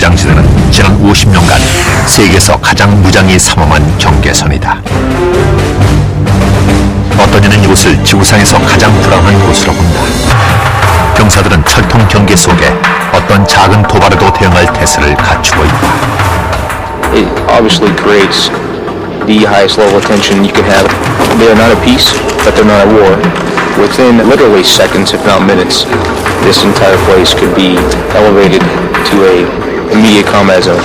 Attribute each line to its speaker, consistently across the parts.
Speaker 1: 무장지대는 지난 50년간 세계에서 가장 무장이 삼엄한 경계선이다. 어떤 이는 이곳을 지구상에서 가장 불안한 곳으로 본다. 병사들은 철통 경계 속에 어떤 작은 도발에도 대응할 태세를 갖추고 있다.
Speaker 2: It obviously creates the highest level of tension you can have. They are not at peace, but they're not at war. Within literally seconds, if not minutes, this entire place could be elevated to a immediate combat zone.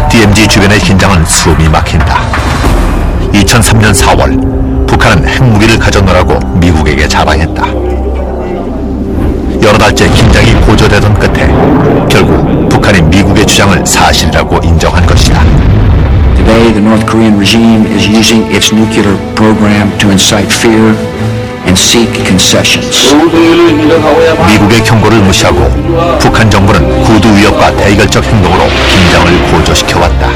Speaker 1: DMZ 주변의 긴장은 숨이 막힌다. 2003년 4월 북한은 핵무기를 가져놓으라고 미국에게 자랑했다. 여러 달째 긴장이 고조되던 끝에 결국 북한이 미국의 주장을 사실이라고 인정한 것이다.
Speaker 3: Today, the North Korean regime is using its nuclear program to incite fear and seek concessions.
Speaker 1: 미국의 경고를 무시하고 북한 정부는 구두 위협과 대결적 행동으로 긴장을 고조시켜왔다.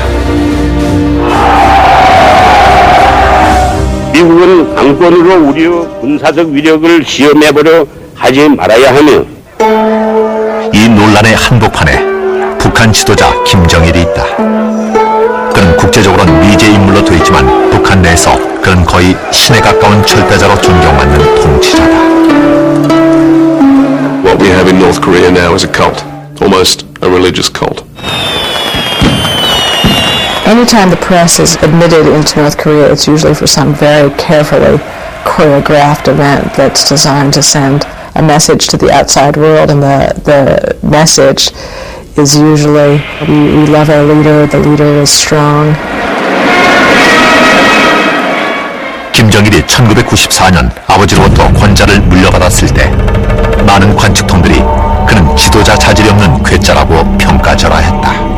Speaker 4: 미국은 강권으로 우리 군사적 위력을 시험해보려 하지 말아야 하며
Speaker 1: 이 논란의 한복판에 북한 지도자 김정일이 있다. 그는 국제적으로는 미제 인물로 돼 있지만 북한 내에서 그는 거의 신에 가까운 절대자로 존경받는 통치자다.
Speaker 5: What we have in North Korea now is a cult, almost a religious cult.
Speaker 6: Anytime the press is admitted into North Korea, it's usually for some very carefully choreographed event that's designed to send a message to the outside world, and the message is usually we love our leader, the leader is strong.
Speaker 1: 김정일이 1994년 아버지로부터 권좌를 물려받았을 때 많은 관측통들이 그는 지도자 자질이 없는 괴짜라고 평가절하했다.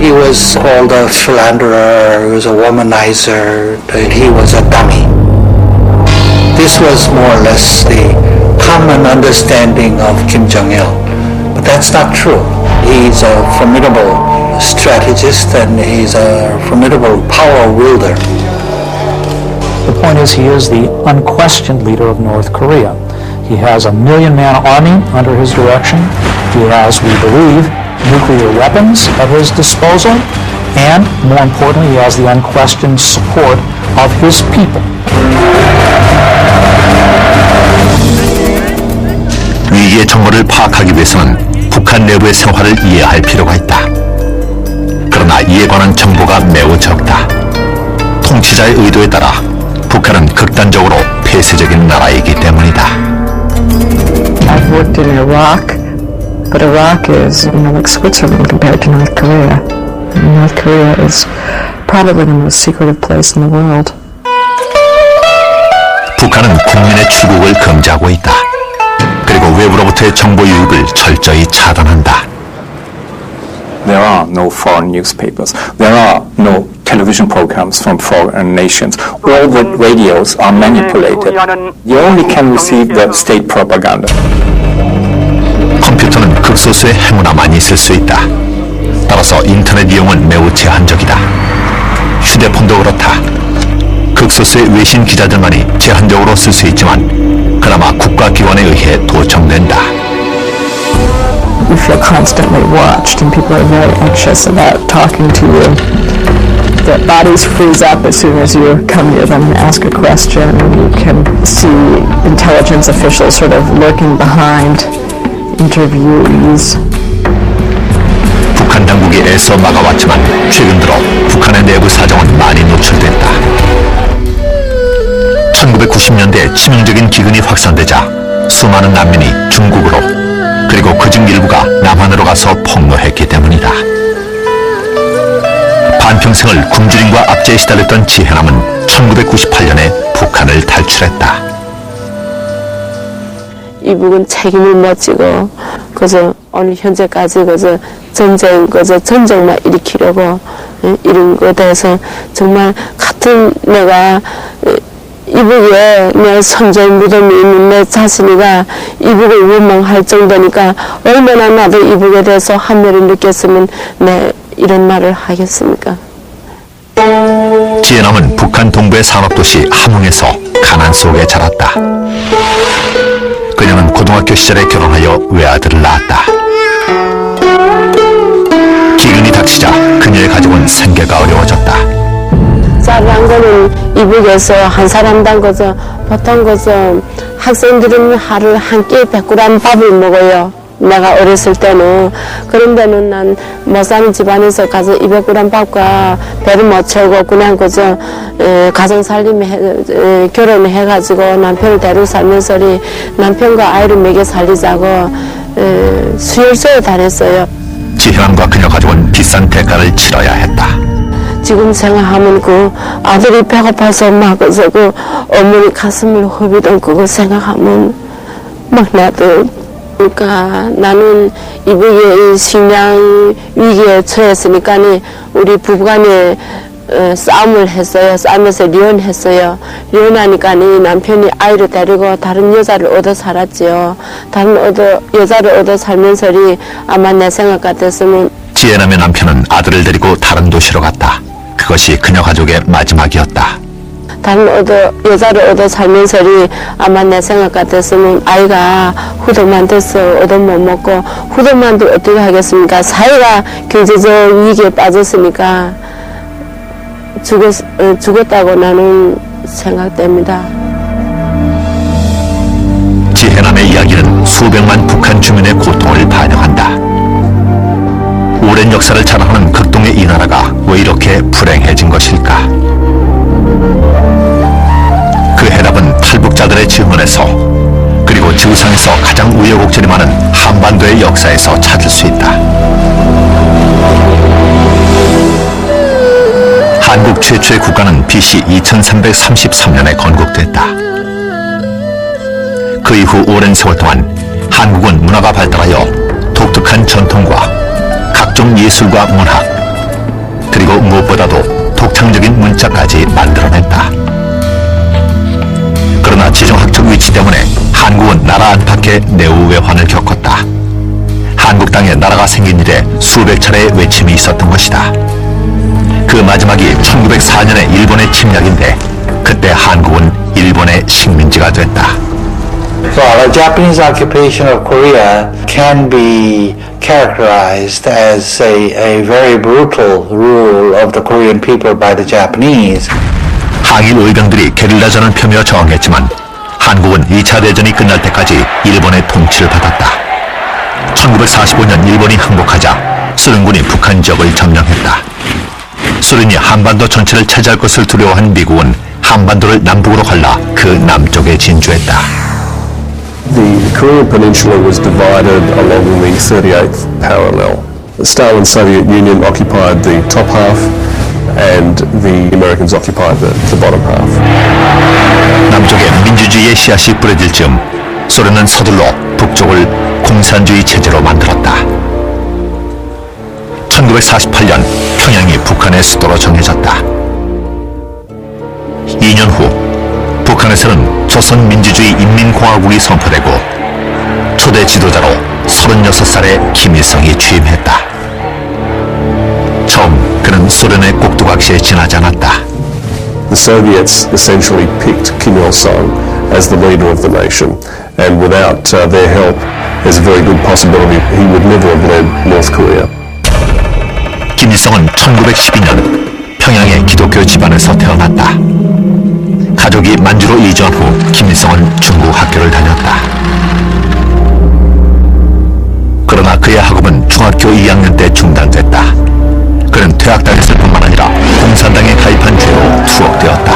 Speaker 7: He was called a philanderer, he was a womanizer, that he was a dummy. This was more or less the common understanding of Kim Jong-il. But that's not true. He's a formidable strategist and he's a formidable power wielder.
Speaker 8: The point is, he is the unquestioned leader of North Korea. He has a 1 million-man army under his direction. He has, we believe, nuclear weapons at his disposal, and more importantly, he has the unquestioned support of his people.
Speaker 1: 위기의 정보를 파악하기 위해서는 북한 내부의 생활을 이해할 필요가 있다. 그러나 이에 관한 정보가 매우 적다. 통치자의 의도에 따라 북한은 극단적으로 폐쇄적인 나라이기 때문이다.
Speaker 6: I've worked in Iraq, but Iraq is, like Switzerland compared to North Korea. And North Korea is probably the most secretive place in the world.
Speaker 1: 북한은 국민의 출국을 금지하고 있다. 그리고 외부로부터의 정보 유입을 철저히 차단한다.
Speaker 9: There are no foreign newspapers. There are no television programs from foreign nations. All the radios are manipulated. You only can receive the state propaganda.
Speaker 1: 컴퓨터는 극소수의 행운아만 있을 수 있다. 따라서 인터넷 이용은 매우 제한적이다. 휴대폰도 그렇다. 극소수의 외신 기자들만이 제한적으로 쓸 수 있지만 그나마 국가기관에 의해 도청된다.
Speaker 6: You feel constantly watched and people are very anxious about talking to you. Their bodies freeze up as soon as you come near them and ask a question. You can see intelligence officials sort of lurking behind interviewees.
Speaker 1: 북한 당국이 애써 막아왔지만 최근 들어 북한의 내부 사정은 많이 노출됐다. 1990년대 치명적인 기근이 확산되자 수많은 난민이 중국으로 그리고 그중 일부가 남한으로 가서 폭로했기 때문이다. 반평생을 굶주림과 압제에 시달렸던 지혜남은 1998년에 북한을 탈출했다.
Speaker 10: 이북은 책임을 못 지고 그저 오늘 현재까지 그저 전쟁만 일으키려고 이런 것에 대해서 정말 같은 내가 이북에 내 선조의 무덤이 있는 내 자신이가 이북을 원망할 정도니까 얼마나 나도 이북에 대해서 한멸을 느꼈으면 내 이런 말을 하겠습니까?
Speaker 1: 지혜남은 북한 동부의 산업도시 함흥에서 가난 속에 자랐다. 그녀는 고등학교 시절에 결혼하여 외아들을 낳았다. 남쪽의 가족은 생계가 어려워졌다.
Speaker 10: 쌀한 거는 이북에서 한 사람당 거저 보통 거저 학생들은 하루 한 끼에 100g 밥을 먹어요. 내가 어렸을 때는. 그런데는 난 못 사는 집안에서 가서 200g 밥과 배를 못 채우고 그냥 그저 가정 살림에 결혼을 해가지고 남편을 데리고 살면서 남편과 아이를 먹여 살리자고 수혈소에 다녔어요.
Speaker 1: 지혜남과 그녀 가족은 비싼 대가를 치러야 했다.
Speaker 10: 지금 생각하면 그 아들이 배고파서 막 그 어머니 가슴을 후비던 그거 생각하면 막 나도 그러니까 나는 이북의 식량 위기에 처했으니까 우리 부부간에 싸움을 했어요. 싸우면서 이혼했어요. 이혼하니까 남편이 아이를 데리고 다른 여자를 얻어 살았지요. 다른 여자를 얻어 살면서 아마 내 생각 같았으면
Speaker 1: 지혜남의 남편은 아들을 데리고 다른 도시로 갔다. 그것이 그녀 가족의 마지막이었다.
Speaker 10: 다른 여자를 얻어 살면서 아마 내 생각 같았으면 아이가 후덕만 돼서 얻어 못 먹고 후덕만도 어떻게 하겠습니까? 사회가 경제적 위기에 빠졌으니까 죽었다고 나는 생각됩니다.
Speaker 1: 지혜남의 이야기는 수백만 북한 주민의 고통을 반영한다. 오랜 역사를 자랑하는 극동의 이 나라가 왜 이렇게 불행해진 것일까? 그 해답은 탈북자들의 증언에서 그리고 지구상에서 가장 우여곡절이 많은 한반도의 역사에서 찾을 수 있다. 한국 최초의 국가는 BC 2333년에 건국됐다. 그 이후 오랜 세월 동안 한국은 문화가 발달하여 독특한 전통과 각종 예술과 문학 그리고 무엇보다도 독창적인 문자까지 만들어냈다. 그러나 지정학적 위치 때문에 한국은 나라 안팎의 내후외환을 겪었다. 한국 땅에 나라가 생긴 이래 수백 차례의 외침이 있었던 것이다. 그 마지막이 1904년의 일본의 침략인데 그때 한국은 일본의 식민지가 됐다.
Speaker 7: So the Japanese occupation of Korea can be characterized as a very brutal rule of the Korean people by the Japanese.
Speaker 1: 항일 의병들이 게릴라전을 펴며 저항했지만 한국은 2차 대전이 끝날 때까지 일본의 통치를 받았다. 1945년 일본이 항복하자 소련군이 북한 지역을 점령했다. 소련이 한반도 전체를 차지할 것을 두려워한 미국은 한반도를 남북으로 갈라 그 남쪽에 진주했다.
Speaker 5: The Korean Peninsula was divided along the 38th parallel. Stalin's Soviet Union occupied the top half and the Americans occupied the bottom half.
Speaker 1: 남쪽에 민주주의의 씨앗이 뿌려질 즈음 소련은 서둘러 북쪽을 공산주의 체제로 만들었다. 1948년 평양이 북한의 수도로 정해졌다. 2년 후 북한에서는 조선민주주의 인민공화국이 선포되고 초대 지도자로 36살의 김일성이 취임했다. 처음 그는 소련의 꼭두각시에 지나지 않았다.
Speaker 5: The Soviets essentially picked Kim Il-sung as the leader of the nation, and without their help, there's a very good possibility he would never have led North Korea.
Speaker 1: 김일성은 1912년 평양의 기독교 집안에서 태어났다. 가족이 만주로 이주한 후 김일성은 중국 학교를 다녔다. 그러나 그의 학업은 중학교 2학년 때 중단됐다. 그는 퇴학당했을 뿐만 아니라 공산당에 가입한 죄로 투옥되었다.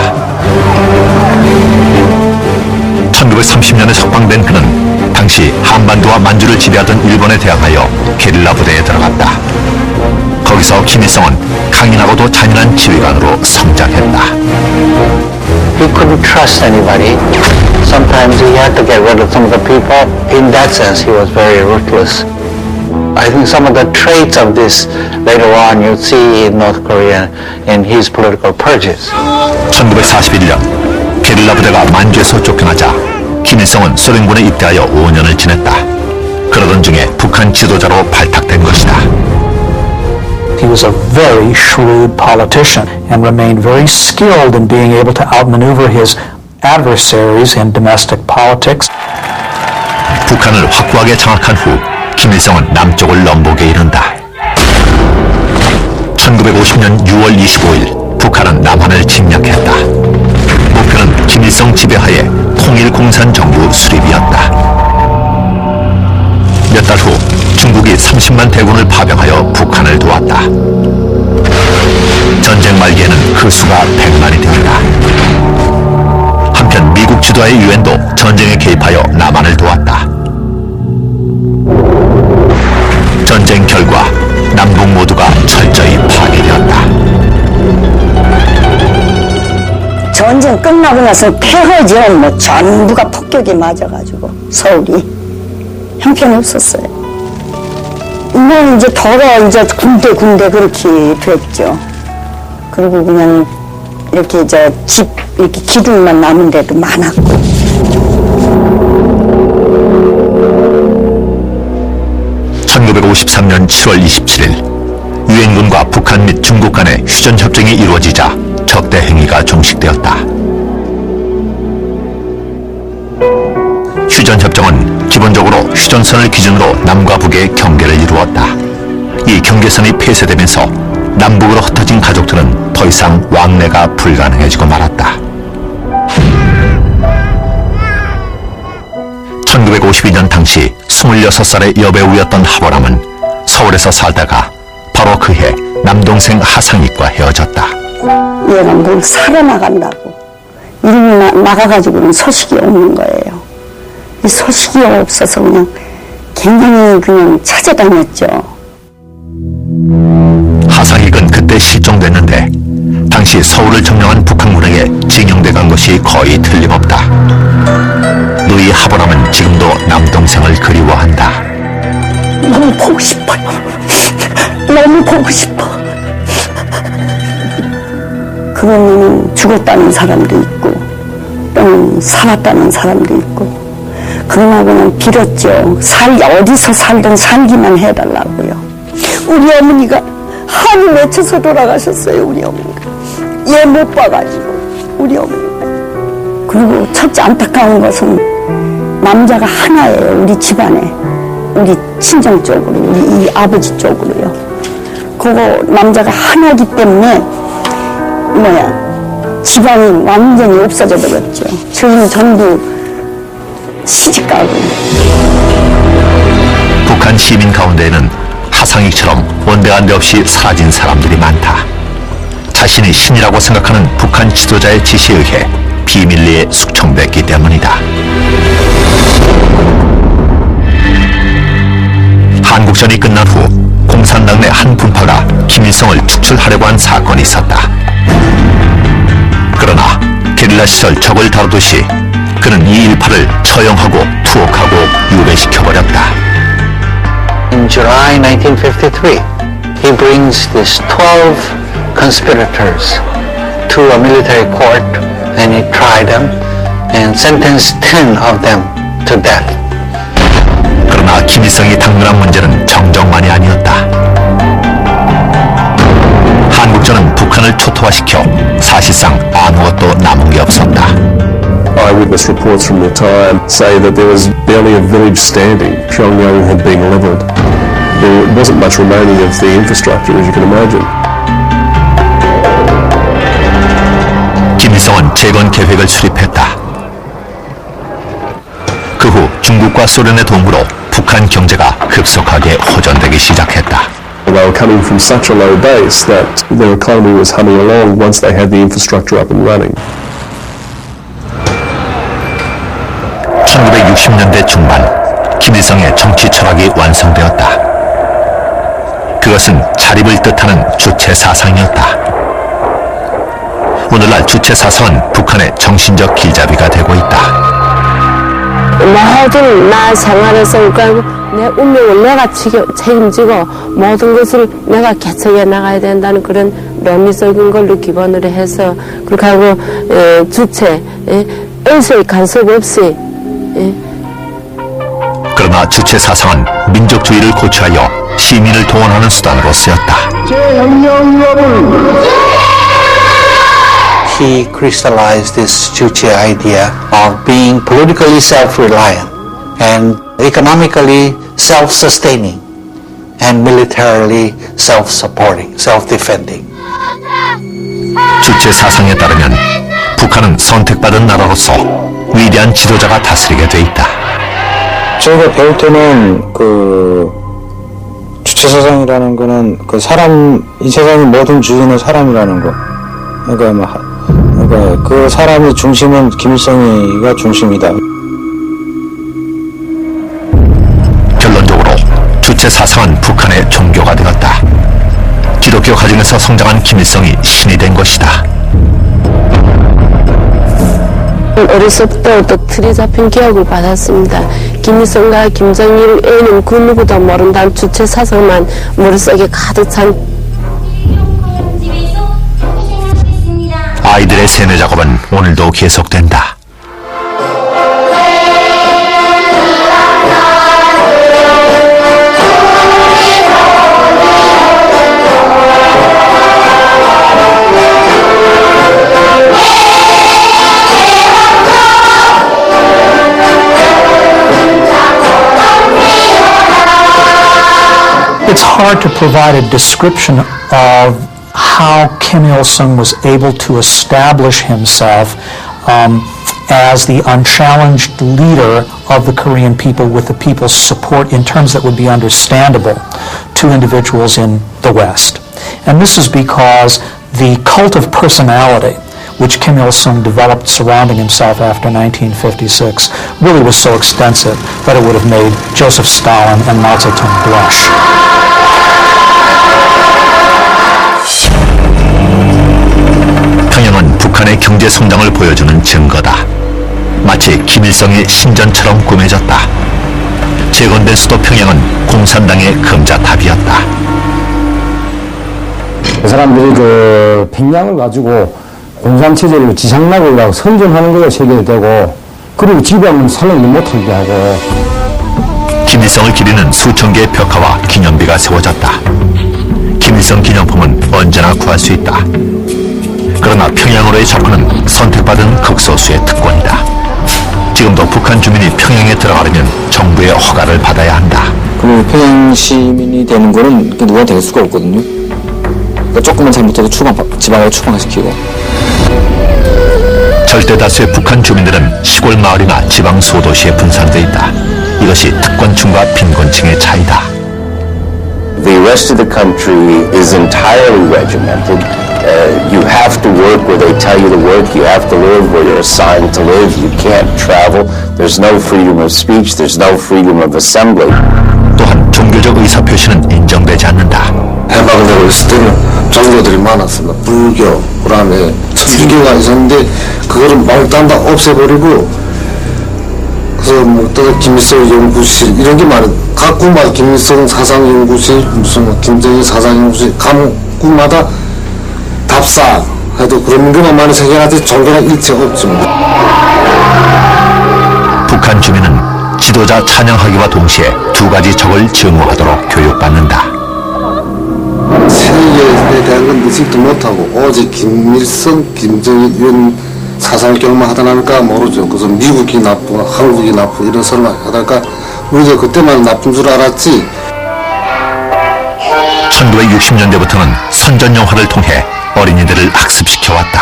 Speaker 1: 1930년에 석방된 그는 당시 한반도와 만주를 지배하던 일본에 대항하여 게릴라 부대에 들어갔다. 거기서 김일성은 강인하고도 잔인한 지휘관으로 성장했다.
Speaker 7: He couldn't trust anybody. Sometimes he had to get rid of some of the people. In that sense, he was very ruthless. I think some of the traits of this later on you'll see in North Korea in his political purges.
Speaker 1: 1941년 게릴라 부대가 만주에서 쫓겨나자 김일성은 소련군에 입대하여 5년을 지냈다. 그러던 중에 북한 지도자로 발탁된 것이다.
Speaker 8: He was a very shrewd politician and remained very skilled in being able to outmaneuver his adversaries in domestic politics.
Speaker 1: 북한을 확고하게 장악한 후 김일성은 남쪽을 넘보게 이른다. 1950년 6월 25일 북한은 남한을 침략했다. 목표는 김일성 지배하에 통일공산정부 수립이었다. 몇 달 후 중국이 30만 대군을 파병하여 북한을 도왔다. 전쟁 말기에는 그 수가 100만이 되었다. 한편 미국 주도하의 유엔도 전쟁에 개입하여 남한을 도왔다. 전쟁 결과 남북 모두가 철저히 파괴되었다.
Speaker 11: 전쟁 끝나고 나서 폐허지원 뭐 전부가 폭격에 맞아가지고 서울이 형편없었어요. 뭐 이제 더러 이제 군데 그렇게 됐죠. 그리고 그냥 이렇게 집 이렇게 기둥만 남은 데도 많았고.
Speaker 1: (1953년 7월 27일) 유엔군과 북한 및 중국 간의 휴전협정이 이루어지자 적대 행위가 종식되었다. 휴전협정은 기본적으로 휴전선을 기준으로 남과 북의 경계를 이루었다. 이 경계선이 폐쇄되면서 남북으로 흩어진 가족들은 더 이상 왕래가 불가능해지고 말았다. 1952년 당시 26살의 여배우였던 하보람은 서울에서 살다가 바로 그해 남동생 하상익과 헤어졌다.
Speaker 11: 얘가 뭘 살아나간다고 이름이 나가가지고는 소식이 없는 거예요. 이 소식이 없어서 그냥 굉장히 그냥 찾아다녔죠.
Speaker 1: 하상익은 그때 실종됐는데 당시 서울을 점령한 북한군에게 징용돼 간 것이 거의 틀림없다. 누이 하보람은 지금도 남동생을 그리워한다.
Speaker 11: 너무 보고 싶어요. 너무 보고 싶어. 그러면 죽었다는 사람도 있고 또는 살았다는 사람도 있고 그러나 그냥 빌었죠. 어디서 살든 살기만 해달라고요. 우리 어머니가 한이 맺혀서 돌아가셨어요. 우리 어머니가 얘 못 봐가지고 우리 어머니가. 그리고 첫째 안타까운 것은 남자가 하나예요. 우리 집안에 우리 친정 쪽으로 우리 이 아버지 쪽으로요. 그거 남자가 하나이기 때문에 집안이 완전히 없어져 버렸죠. 저희는 전부 시집가고.
Speaker 1: 북한 시민 가운데에는 하상익처럼 온데간데 없이 사라진 사람들이 많다. 자신이 신이라고 생각하는 북한 지도자의 지시에 의해 비밀리에 숙청됐기 때문이다. 한국전이 끝난 후 공산당 내 한 분파가 김일성을 축출하려고 한 사건이 있었다. 그러나 게릴라 시절 적을 다루듯이 그는 이 일파를 처형하고 투옥하고 유배시켜버렸다.
Speaker 7: In July 1953, he brings these 12 conspirators to a military court and he tried them and sentenced 10 of them to death.
Speaker 1: 그러나 김일성이 당면한 문제는 정정만이 아니었다. 한국전은 북한을 초토화시켜 사실상 아무것도 남은 게 없었다.
Speaker 5: Eyewitness reports from the time say that there was barely a village standing. Pyongyang had been leveled. There wasn't much remaining of the infrastructure, as you can imagine.
Speaker 1: 김일성은 재건 계획을 수립했다. 그 후 중국과 소련의 도움으로 북한 경제가 급속하게 호전되기 시작했다.
Speaker 5: They were coming from such a low base that their economy was humming along once they had the infrastructure up and running.
Speaker 1: 1960년대 중반 김일성의 정치 철학이 완성되었다. 그것은 자립을 뜻하는 주체 사상이었다. 오늘날 주체 사상은 북한의 정신적 길잡이가 되고 있다.
Speaker 10: 모든 나 생활에서 내 운명을 내가 책임지고 모든 것을 내가 개척해 나가야 된다는 그런 논리적인 걸로 기본으로 해서 그렇게 하고 주체 의식 간섭 없이
Speaker 1: 그러나 주체 사상은 민족주의를 고취하여 시민을 동원하는 수단으로 쓰였다.
Speaker 7: He crystallized this Juche idea of being politically self-reliant and economically self-sustaining and militarily self-supporting, self-defending.
Speaker 1: 주체 사상에 따르면 북한은 선택받은 나라로서 위대한 지도자가 다스리게 돼 있다.
Speaker 2: 저희가 배울 때는 주체 사상이라는 거는 이 세상의 모든 주인은 사람이라는 거. 그러니까 그 사람의 중심은 김일성이가 중심이다.
Speaker 1: 결론적으로 주체 사상은 북한의 종교가 되었다. 기독교 가정에서 성장한 김일성이 신이 된 것이다.
Speaker 10: 어렸을 때부터 틀이 잡힌 교육을 받았습니다. 김일성과 김정일에는 그 누구도 모른다는 주체 사상만 머릿속에 가득 찬.
Speaker 1: 아이들의 세뇌 작업은 오늘도 계속된다.
Speaker 8: It's hard to provide a description of how Kim Il-sung was able to establish himself as the unchallenged leader of the Korean people with the people's support in terms that would be understandable to individuals in the West. And this is because the cult of personality which Kim Il-sung developed surrounding himself after 1956 really was so extensive that it would have made Joseph Stalin and Mao Zedong blush.
Speaker 1: 평양은 북한의 경제 성장을 보여주는 증거다. 마치 김일성의 신전처럼 꾸며졌다. 재건된 수도 평양은 공산당의 금자탑이었다.
Speaker 12: 그 사람들이 평양을 가지고 공산체제를 지상락을 선전하는 거에 세계에 되고, 그리고 지배하면 살려는 못하게 하고.
Speaker 1: 김일성을 기리는 수천 개의 벽화와 기념비가 세워졌다. 김일성 기념품은 언제나 구할 수 있다. 그러나 평양으로의 접근은 선택받은 극소수의 특권이다. 지금도 북한 주민이 평양에 들어가려면 정부의 허가를 받아야 한다.
Speaker 2: 그리고 평양 시민이 되는 거는 누가 될 수가 없거든요. 그러니까 조금만 잘못해도 지방으로 추방시키고.
Speaker 1: 절대 다수의 북한 주민들은 시골 마을이나 지방 소도시에 분산돼 있다. 이것이 특권층과 빈곤층의 차이다.
Speaker 13: The rest of the country is entirely regimented. You have to work where they tell you to work. You have to live where you're assigned to live. You can't travel. There's no freedom of speech. There's no freedom of assembly.
Speaker 1: 또한 종교적 의사표시는 인정되지 않는다.
Speaker 14: 해방을 되고 있을 때는 종교들이 많았습니다. 불교, 그다음에 천주교가 있었는데 그거를 말단 다 없애버리고, 그래서 또 김일성 연구실 이런 게 많은, 각 구마다 김일성 사상 연구실, 무슨 김정일 사상 연구실, 각 구마다 답사 해도 그런 것만 많이 생겨나지 종교랑 일체 없습니다.
Speaker 1: 북한 주민은 지도자 찬양하기와 동시에 두 가지 적을 증오하도록 교육받는다.
Speaker 14: 세계에 대한 건 의식도 못하고 오직 김일성, 김정일 이런 사상을 경험하다 나니까 모르죠. 그래서 미국이 나쁘고 한국이 나쁘고 이런 소리만 하다가 우리도 그때만 나쁜 줄 알았지.
Speaker 1: 1960년대부터는 선전 영화를 통해 어린이들을 학습시켜왔다.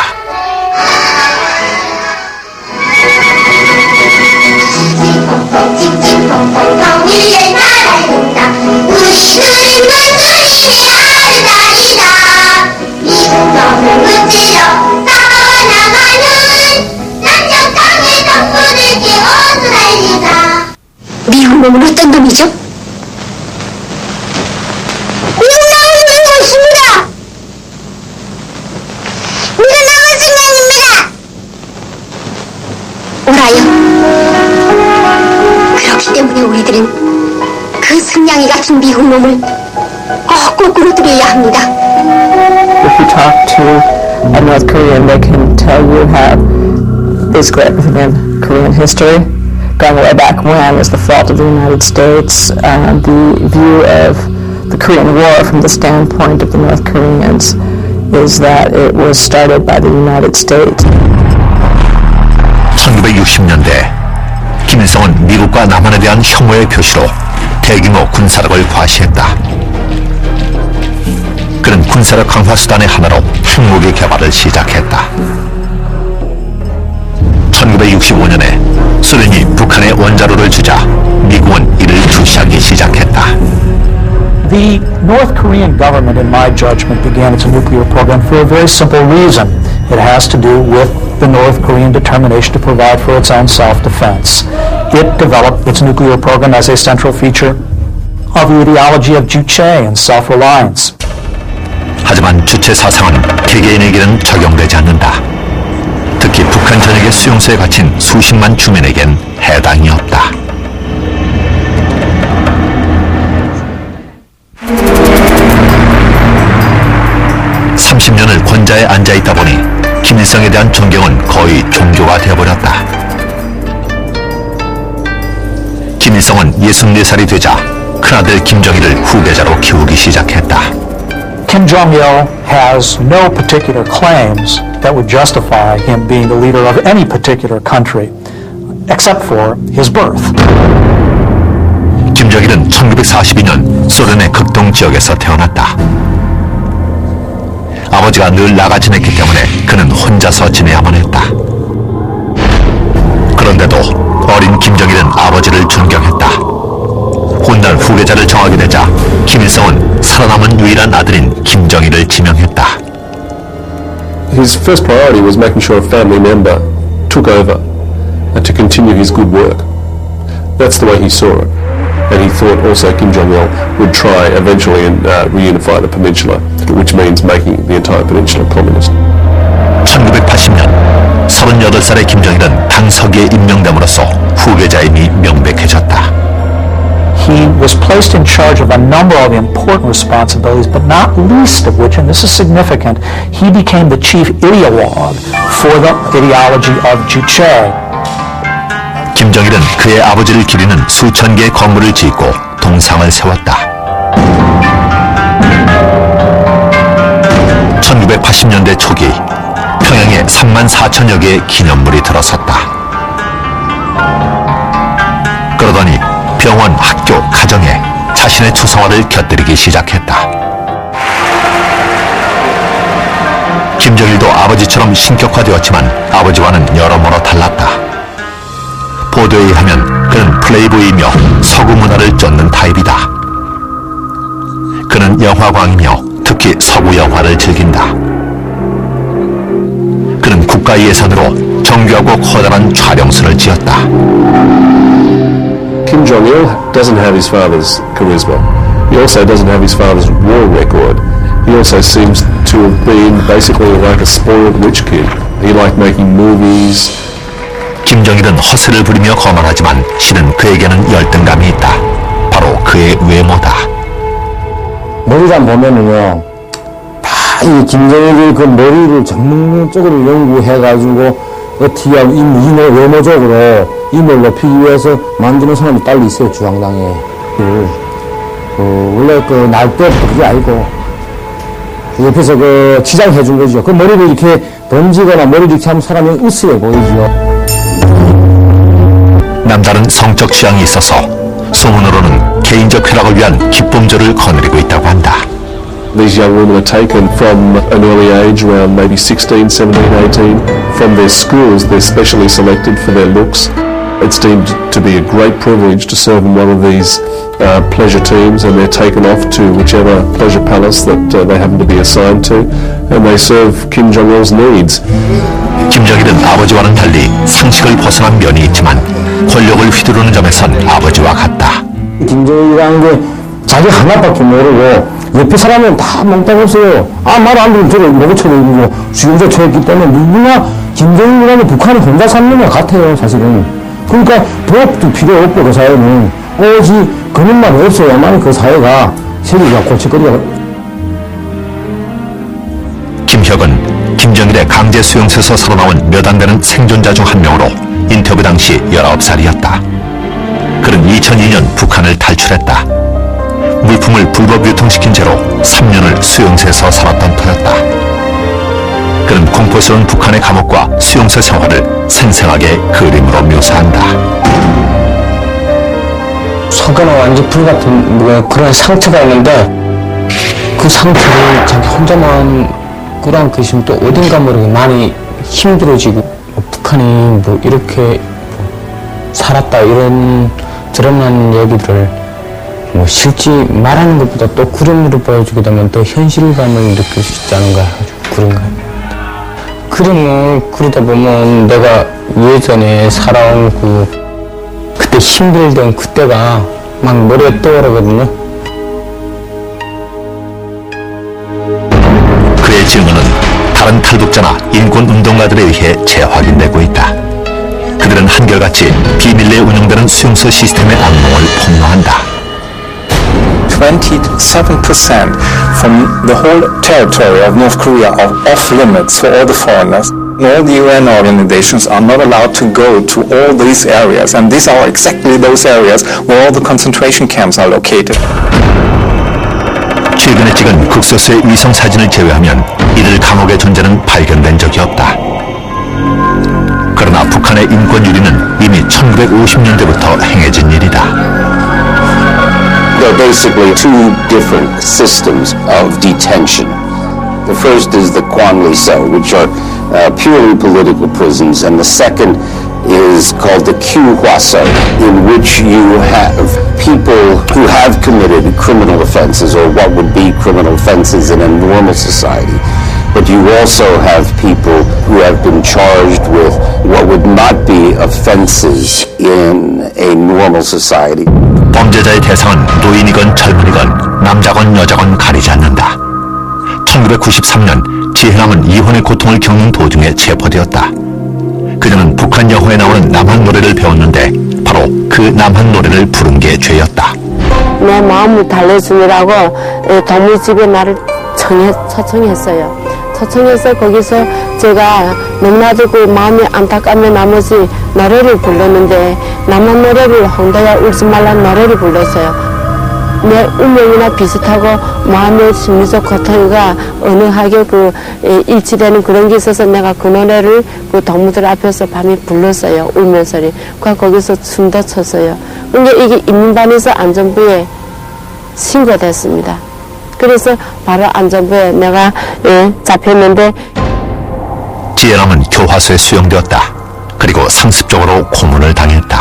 Speaker 15: 미국 놈은 어떤 놈이죠? 미국 놈은 있는 것입니다. 우리가 나쁜 성향입니다. 오라요. 그렇기 때문에 우리들은 그 승냥이 같은 미국 놈을 꼭 거꾸로 들여야 합니다.
Speaker 6: If you talk to a North Korean, they can tell you how basically everything in Korean history, going way back when, is the fault of the United States. The view of the Korean War from the standpoint of the North Koreans is that it was started by the United States.
Speaker 1: 1960년대 김일성은 미국과 남한에 대한 혐오의 표시로 대규모 군사력을 과시했다. 그는 군사력 강화 수단의 하나로 핵무기 개발을 시작했다. 1965년에 소련이 북한에 원자로를 주자 미국은 이를 주시하기 시작했다.
Speaker 8: The North Korean government, in my judgment, began its nuclear program for a very simple reason. It has to do with the North Korean determination to provide for its own self-defense. It developed its nuclear program as a central feature of the ideology of Juche and self-reliance.
Speaker 1: 하지만 주체 사상은 개개인에게는 적용되지 않는다. 특히 북한 전역의 수용소에 갇힌 수십만 주민에겐 해당이 없다. (30년을) 권좌에 앉아있다 보니 김일성에 대한 존경은 거의 종교가 되어버렸다. 김일성은 64살이 되자 큰아들 김정일을 후계자로 키우기 시작했다.
Speaker 8: Kim Jong-il has no particular claims that would justify him being the leader of any particular country, except for his birth.
Speaker 1: 김정일은 1942년 소련의 극동 지역에서 태어났다. 아버지가 늘 나가 지냈기 때문에 그는 혼자서 지내야만 했다. 그런데도 어린 김정일은 아버지를 존경했다. 훗날 후계자를 정하게 되자 김일성은 살아남은 유일한 아들인 김정일을 지명했다.
Speaker 5: His first priority was making sure a family member took over and to continue his good work. That's the way he saw it. And he thought also Kim Jong-il would try eventually and reunify the peninsula, which means making the entire peninsula communist.
Speaker 1: 1980년 38살의 김정일은 당 서기에 임명됨으로써 후계자임이 명백해졌다.
Speaker 8: He was placed in charge of a number of important responsibilities, but not least of which, and this is significant, he became the chief ideologue for the ideology of Juche.
Speaker 1: 김정일은 그의 아버지를 기리는 수천 개의 건물을 짓고 동상을 세웠다. 1980년대 초기 평양에 34,000여 개의 기념물이 들어섰다. 그러더니 병원, 학교, 가정에 자신의 초상화를 곁들이기 시작했다. 김정일도 아버지처럼 신격화되었지만 아버지와는 여러모로 달랐다. 보도에 의하면 그는 플레이보이이며 서구 문화를 쫓는 타입이다. 그는 영화광이며 특히 서구 영화를 즐긴다. 그는 국가 예산으로 정교하고 커다란 촬영선을 지었다.
Speaker 5: Kim Jong-il doesn't have his father's charisma. He also doesn't have his father's war record. He also seems to have been basically like a spoiled rich kid. He liked making movies.
Speaker 1: 김정일은 허세를 부리며 거만하지만 실은 그에게는 열등감이 있다. 바로 그의 외모다.
Speaker 12: 머리만 보면은요, 다 이 김정일이 그 머리를 전문적으로 연구해가지고 어떻게 하면 이 외모적으로 임을 높이기 위해서 만드는 사람이 딸리 있어요, 중앙당에. 원래 그 날 때부터 그게 아니고 옆에서 그 치장해 준 거죠. 그 머리를 이렇게 던지거나 머리를 이렇게 하면 사람이 으스해 보이죠.
Speaker 1: 남다른 성적 취향이 있어서 소문으로는 개인적 쾌락을 위한 기쁨조를 거느리고 있다고 한다.
Speaker 5: These young women are taken from an early age, around maybe 16, 17, 18, from their schools. They're specially selected for their looks. It's deemed to be a great privilege to serve in one of these pleasure teams, and they're taken off to whichever pleasure palace that they happen to be assigned to, and they serve Kim Jong-il's needs.
Speaker 1: 김정일은 아버지와는 달리 상식을 벗어난 면이 있지만 권력을 휘두르는 점에선 아버지와 같다.
Speaker 12: 김정일이라는 게 자기 하나밖에 모르고 옆에 사람은 다 몽땅 없어요. 말 안 들으면 저를 먹어쳐내고 수용자 처했기 때문에 누구나 김정일이라는 북한이 혼자 사는 것 같아요, 사실은. 그러니까 법도 필요 없고 그 사회는 오직 그것만 없어야만 그 사회가 세계가 골칫거리가.
Speaker 1: 김혁은 김정일의 강제 수용소에서 살아나온 몇 안 되는 생존자 중 한 명으로 인터뷰 당시 19살이었다. 그는 2002년 북한을 탈출했다. 물품을 불법 유통시킨 채로 3년을 수용소에서 살았던 터였다. 그는 공포스러운 북한의 감옥과 수용소 생활을 생생하게 그림으로 묘사한다.
Speaker 16: 속에는 완전 불같은 그런 상처가 있는데
Speaker 12: 그 상태를 자기 혼자만 끌어안고 있으면 또 어딘가 모르게 많이 힘들어지고 북한이 뭐 이렇게 살았다 이런 드러난 얘기들을 뭐 실제 말하는 것보다 또 그림으로 보여주게 되면 또 현실감을 느낄 수 있지 않은가 해가지고 그런가요? 그림을 그리다 보면 내가 예전에 살아온 그때 힘들던 그때가 막 머리에 떠오르거든요.
Speaker 1: 그의 증언은 다른 탈북자나 인권운동가들에 의해 재확인되고 있다. 그들은 한결같이 비밀리에 운영되는 수용소 시스템의 악몽을 폭로한다.
Speaker 9: 27% from the whole territory of North Korea are off limits for all the foreigners. All the UN organizations are not allowed to go to all these areas, and these are exactly those areas where all the concentration camps are located.
Speaker 1: 최근에 찍은 극소수의 위성 사진을 제외하면 이들 감옥의 존재는 발견된 적이 없다. 그러나 북한의 인권 유린은 이미 1950년대부터 행해진 일이다.
Speaker 13: There are basically two different systems of detention. The first is the Kwanli-So, which are purely political prisons, and the second is called the Kyu-Hwa-So, in which you have people who have committed criminal offenses, or what would be criminal offenses in a normal society. But you also have people who have been charged with what would not be offenses in a normal society.
Speaker 1: 범죄자의 대상은 노인이건 젊은이건 남자건 여자건 가리지 않는다. 1993년 지혜남은 이혼의 고통을 겪는 도중에 체포되었다. 그녀는 북한 여호에 나오는 남한 노래를 배웠는데 바로 그 남한 노래를 부른 게 죄였다.
Speaker 10: 내 마음을 달래주느라고 동물집에 나를 초청했어요. 초청해서 거기서 제가 너무나도 그 마음이 안타까운 나머지 노래를 불렀는데 남한 노래를 홍대야 울지 말란 노래를 불렀어요. 내 운명이나 비슷하고 마음의 심리적 고통과 은은하게 일치되는 그런 게 있어서 내가 그 노래를 그 동무들 앞에서 밤에 불렀어요. 울면서리. 거기서 춤도 췄어요. 근데 이게 인민반에서 안전부에 신고됐습니다. 그래서 바로 안전부에 내가 잡혔는데
Speaker 1: 지혜남은 교화소에 수용되었다. 그리고 상습적으로 고문을 당했다.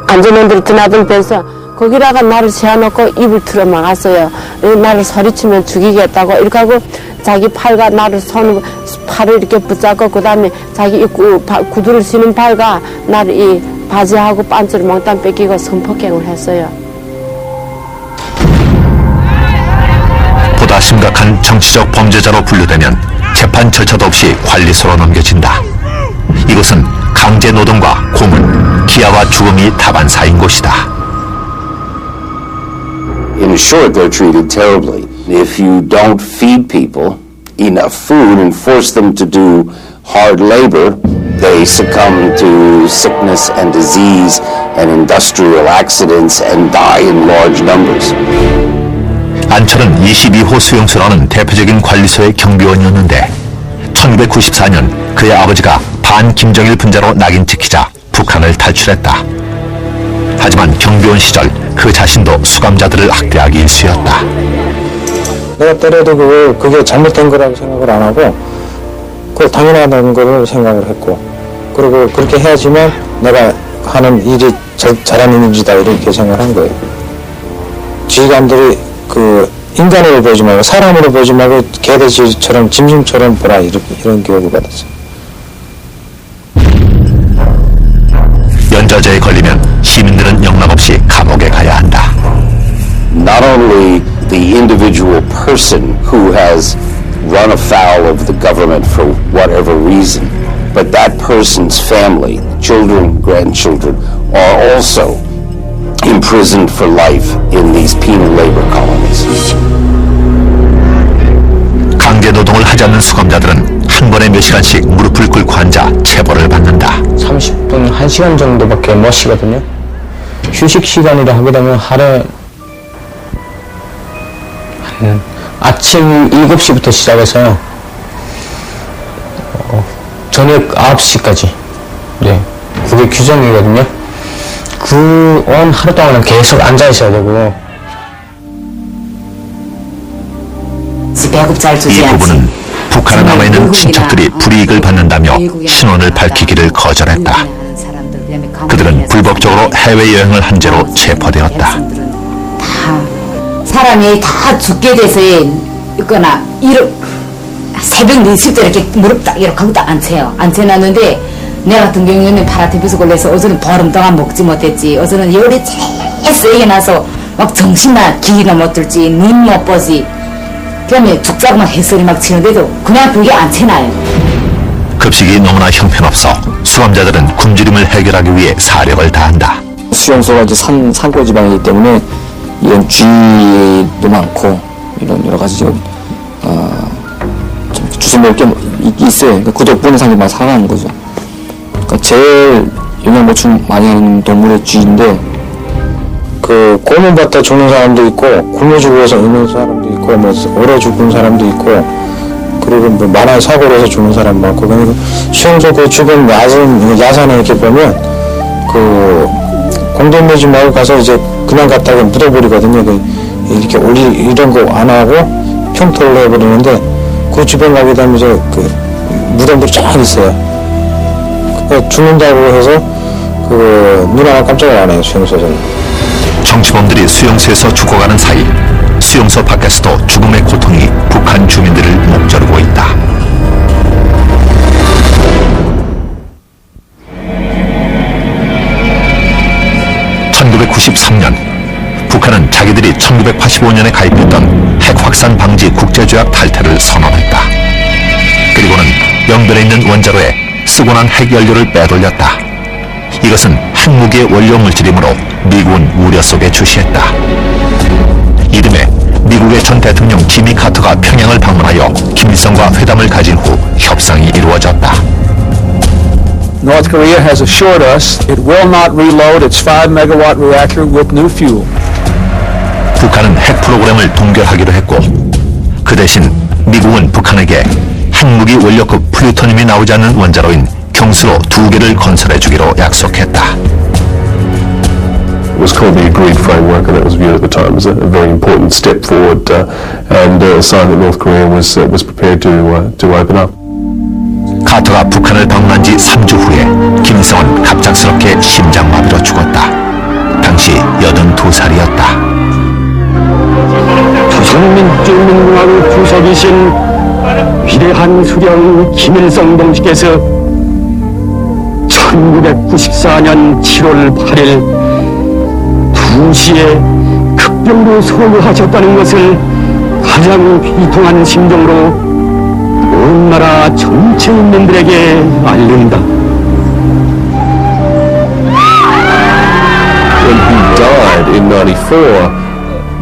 Speaker 10: 안전원들이 드나들면서 거기다가 나를 세워놓고 입을 틀어 막았어요. 나를 소리치면 죽이겠다고 이렇게 하고 자기 팔과 나를 팔을 이렇게 붙잡고 그 다음에 자기 구두를 신은 팔과 나를 이 바지하고 반지를 몽땅 뺏기고 성폭행을 했어요.
Speaker 1: 보다 심각한 정치적 범죄자로 분류되면 재판 절차도 없이 관리소로 넘겨진다. 이곳은 강제 노동과 고문, 기아와 죽음이 다반사인 곳이다.
Speaker 13: In short, they're treated terribly. If you don't feed people enough food and force them to do hard labor, they succumb to sickness and disease and industrial accidents and die in large numbers.
Speaker 1: 안철은 22호 수용소라는 대표적인 관리소의 경비원이었는데 1994년 그의 아버지가 반김정일 분자로 낙인 찍히자 북한을 탈출했다. 하지만 경비원 시절 그 자신도 수감자들을 학대하기 일쑤였다.
Speaker 8: 내가 때려도 그게 잘못된 거라고 생각을 안 하고 그걸 당연하다는 거를 생각을 했고 그리고 그렇게 해야지만 내가 하는 일이 잘하는 일이다 이렇게 생각한 거예요. 지휘관들이 인간으로 보지 말고 사람으로 보지 말고 개돼지처럼 짐승처럼 보라 이런 교육을 받았어요.
Speaker 1: 연좌제에 걸리면 시민들은 영락없이 감옥에 가야 한다.
Speaker 13: Not only the individual person who has run afoul of the government for whatever reason, but that person's family, children, grandchildren, are also imprisoned for life in these penal labor colonies.
Speaker 1: 강제 노동을 하지 않는 수감자들은 한 번에 몇 시간씩 무릎을 꿇고 앉아 체벌을 받는다.
Speaker 12: 30분, 1시간 정도밖에 못 쉬거든요. 휴식 시간이라 하게 되면 하루에 아침 7시부터 시작해서요. 저녁 9시까지. 네. 그게 규정이거든요. 온 하루 동안은 계속 앉아 있어야 되고
Speaker 16: 배급 잘 주지
Speaker 1: 이
Speaker 16: 않지.
Speaker 1: 부부는 북한에 남아있는 친척들이 불이익을 받는다며 신원을 밝히기를 거절했다. 그들은 불법적으로 해외여행을 한 죄로 체포되었다.
Speaker 16: 다 사람이 다 죽게 돼서 있거나 새벽 4시부터 이렇게 무릎 딱 이렇게 하고 딱 앉혀놨는데 내 같은 경우에는 파라티푸스 걸려서 어제는 보름 동안 먹지 못했지. 어제는 열이 제일 세게 나서 막 정신나 기가 못 들지. 눈 못 보지. 그다음에 죽자고만 햇소리 막 치는데도 그냥 그게 안 채나요.
Speaker 1: 급식이 너무나 형편없어 수감자들은 굶주림을 해결하기 위해 사력을 다한다.
Speaker 3: 수용소가 이제 산골 지방이기 때문에 이런 쥐도 많고 이런 여러 가지 좀 주워 먹을 게 있어요. 그러니까 그 덕분에 사람들이 많이 살아가는 거죠. 그러니까 제일 영양 보충 많이 하는 동물의 쥐인데
Speaker 17: 그 고문받다 죽는 사람도 있고 굶어 죽어서 있는 사람도 있고 뭐 얼어 죽은 사람도 있고 그리고 뭐 만화에 사고로 해서 죽는 사람 많고 그러니까 수용소 그 주변 야산에 이렇게 보면 그 공동묘지 말고 가서 이제 그냥 갖다가 묻어버리거든요. 이렇게 이런 거 안 하고 평토를 해버리는데 그 주변 가게 되면 이제 그 무덤들이 쫙 있어요. 그러니까 죽는다고 해서 그 눈 하나 깜짝을 안 해요. 수용소에서는.
Speaker 1: 정치범들이 수용소에서 죽어가는 사이 수용소 밖에서도 죽음의 고통이 북한 주민들을 목조르고 있다. (1993년) 북한은 자기들이 1985년에 가입했던 핵확산 방지 국제조약 탈퇴를 선언했다. 그리고는 영변에 있는 원자로에 쓰고 난 핵연료를 빼돌렸다. 이것은 핵무기의 원료 물질이므로 미국은 우려 속에 주시했다. 이듬해 미국의 전 대통령 지미 카터가 평양을 방문하여 김일성과 회담을 가진 후 협상이 이루어졌다.
Speaker 18: North Korea has assured us it will not reload its 5-megawatt reactor with new fuel.
Speaker 1: 북한은 핵 프로그램을 동결하기로 했고 그 대신 미국은 북한에게 핵무기 원료급 플루토늄이 나오지 않는 원자로인 경수로 2개를 건설해주기로 약속했다.
Speaker 5: It was called the Agreed Framework, and that was viewed at the time as a very important step forward and a sign that North Korea was prepared to open up.
Speaker 1: 카터가 북한을 방문한 지 3주 후에 김일성은 갑작스럽게 심장마비로 죽었다. 당시 82살이었다.
Speaker 19: 조선민주공화국 주석이신 위대한 수령 김일성 동지께서 1994년 7월 8일 2시에 급병으로 소요하셨다는 것을 가장 비통한 심정으로 온 나라 전체 인민들에게 알린다.
Speaker 5: When he died in 94,